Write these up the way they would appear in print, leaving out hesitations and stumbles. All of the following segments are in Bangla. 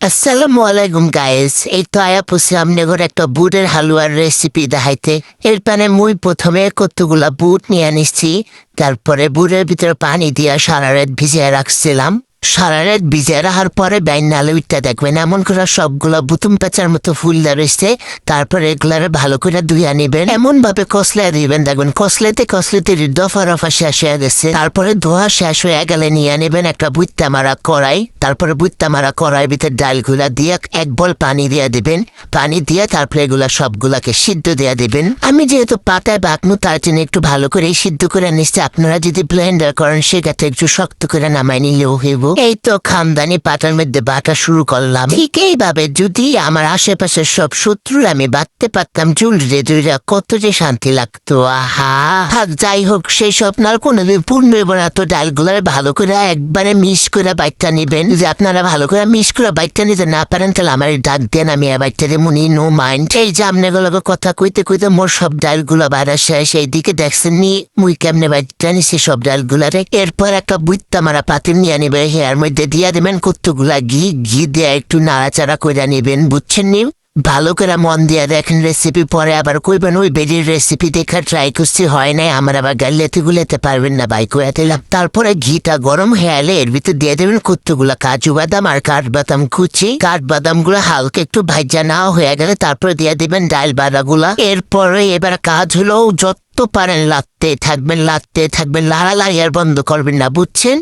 আসসালামু আলাইকুম গাইস। এই তো আয়া পড়ছি আমনে একটা বুটের হালুয়ার রেসিপি দেখাইতে। এর পানে মুই প্রথমে কতগুলা বুট নিয়ে নিচ্ছি। তারপরে বুটের ভিতরে পানি দিয়া সারা রাত ভিজিয়ে রাখছিলাম। সারা রাত ভিজিয়ে রাখার পরে বাইনালে উঠতে দেখবেন এমন করে সবগুলা বুতুম পেঁচার মতো ফুলদা রয়েছে। তারপরে এগুলারে ভালো করে ধুইয়া নিবেন, এমন ভাবে কসলে দিবেন, দেখবেন কসলেতে দফা রফা শেষ হয়ে গেছে। তারপরে ধোয়া শেষ হয়ে গেলে নিয়ে নেবেন একটা বুইত্তা মারা কড়াই। তারপরে বুইত্তা মারা কড়াই ভিতরে ডালগুলা দিয়ে এক বল পানি দিয়ে দিবেন। পানি দিয়ে তারপরে এগুলা সবগুলাকে সিদ্ধ দিয়ে দিবেন। আমি যেহেতু পাতায় বাকনু তার জন্য একটু ভালো করে সিদ্ধ করে নিচ্ছি। আপনারা যদি ব্লেন্ডার করেন সেক্ষেত্রে একটু শক্ত করে নামাই নিলেও হইব। এই তো খামদানি পাতার মধ্যে বাটা শুরু করলাম। ঠিক এইভাবে যদি আমার আশেপাশের সব শত্রু আমি বাঁধতে পারতাম চুলরে দুইরা, কত যে শান্তি লাগতো। আহা থাক, যাই হোক সেই স্বপ্ন আর কোনোদিন পূর্ণ হইব না। তো ডালগুলার ভালো করে একবারে মিক্স করে বাইটটা নিবেন। যদি আপনারা ভালো করে মিক্স করে বাইটটা নিতে না পারেন তাহলে আমার ডাক দেন, আমি বাইটটা মুনি নো মাইন্ড। এই যে আপনাগুলোকে কথা কইতে কইতে মোর সব ডালগুলো বাড়া শেষ। এইদিকে দেখছেন নি মুই কেমনে বাইটটা নিছি সব ডালগুলারে। এরপর একটা বুইত্তা মারা পাতিল নিয়ে নিবে, এর মধ্যে দিয়ে দেবেন কতগুলা ঘি দিয়ে একটু নাড়াচাড়া করে নিবেন, বুঝছেন নি? ভালো করে মন দিয়ে দেখেন রেসিপি, পরে আবার কইবেন ওই বেডির রেসিপি দেখা ট্রাই করছি হয় নাই, আমার আবার গাল্লেতে গুলেতে পারবেন না ভাই কয়ে দিলাম। তারপরে ঘিটা গরম হয়ে এলে এর ভিতর দিয়ে দেবেন কতগুলা কাজু বাদাম আর কাঠবাদাম কুচি। কাঠবাদাম গুলো হালকা একটু ভাজা নাও হয়ে গেলে তারপরে দিয়ে দেবেন ডাল বাদাগুলা। এরপরে এবার কাজ হলো যত পারেন লাগতে থাকবেন, লাড়ালাড়ি আর বন্ধ করবেন না, বুঝছেন?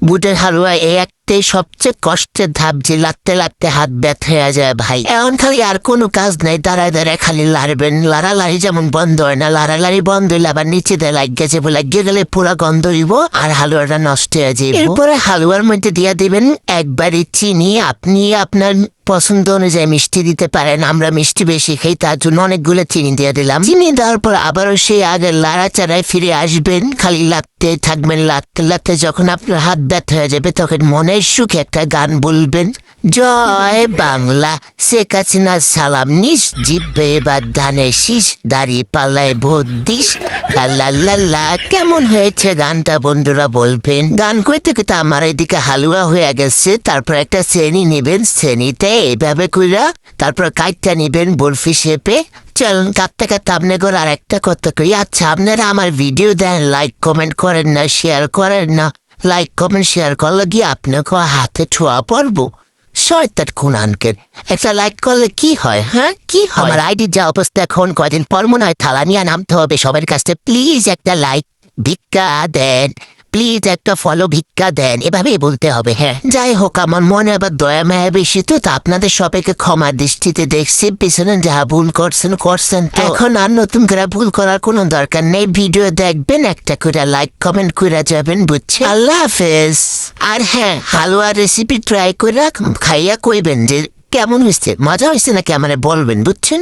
বুটের হালুয়া এই একটাই সবচেয়ে কষ্টের ধাপ যে লাগতে হাত ব্যথা হয়ে যায় ভাই। এখন খালি আর কোনো কাজ নাই, দাঁড়ায় খালি লাড়বেন। লাড়ালাড়ি যেমন বন্ধ হয় না, লাড়ালাড়ি বন্ধ হইলে আবার নিচে দিয়ে লাগিয়ে গেলে পুরা গন্ধ হইব আর হালুয়াটা নষ্ট হয়ে যাবে। এরপরে হালুয়ার মধ্যে দিয়ে দিবেন একবারে চিনি। আপনি আপনার পছন্দ অনুযায়ী মিষ্টি দিতে পারেন, আমরা মিষ্টি বেশি খাই তার জন্য অনেকগুলো চিনি দিয়ে দিলাম। চিনি দেওয়ার পর আবারও সেই আগের লাড়াচাড়ায় ফিরে আসবেন, খালি লাগতে থাকবেন। লাগতে যখন আপনার হাত ব্যথা হয়ে যাবে তখন মনের সুখে একটা গান বলবেন, জয় বাংলা, শেখ হাসিনার সালাম নিস, জিভে এবার ধানের শীষ, দাঁড়িয়ে পাল্লায় ভোট দিস, লা। কেমন হয়েছে গানটা বন্ধুরা বলবেন? গান কইতে কইতে আমার এদিকে হালুয়া হয়ে গেছে। তারপর একটা শ্রেণী নেবেন, শ্রেণীতে এইভাবে কইরা তারপর কাইটটা নিবেন বরফি শেপে। চলুন কাটতে আপনি করে আর একটা কথা কই। আচ্ছা আপনারা আমার ভিডিও দেন, লাইক কমেন্ট করেন না, শেয়ার করেন না। লাইক কমেন্ট শেয়ার করলে গিয়ে আপনাকে হাতে ছোঁয়া পড়বো। শয়তান খুনানকের একটা লাইক করলে কি হয়? হ্যাঁ কি হয়? আমার আইডির যা অবস্থা এখন কয়দিন পর মনে হয় থালা নিয়ে নামতে হবে সবার কাছে। প্লিজ একটা লাইক ভিক্ষা দেন, প্লিজ একটা ফলো ভিক্ষা দেন, এভাবেই বলতে হবে। হ্যাঁ যাই হোক, আমার মনে আবার দয়া মায়া বেশি তো আপনাদের সবাইকে ক্ষমা দৃষ্টিতে দেখছি। পিছনে যা ভুল করছেন তো এখন আর নতুন করে ভুল করার কোনো দরকার নেই। ভিডিও দেখবেন, একটা করে লাইক কমেন্ট করে যাবেন, বুঝছেন? আল্লাহ হাফেজ। আর হ্যাঁ, হালুয়া রেসিপি ট্রাই করে খাইয়া কইবেন যে কেমন হয়েছে, মজা হয়েছে নাকি আমারে বলবেন, বুঝছেন?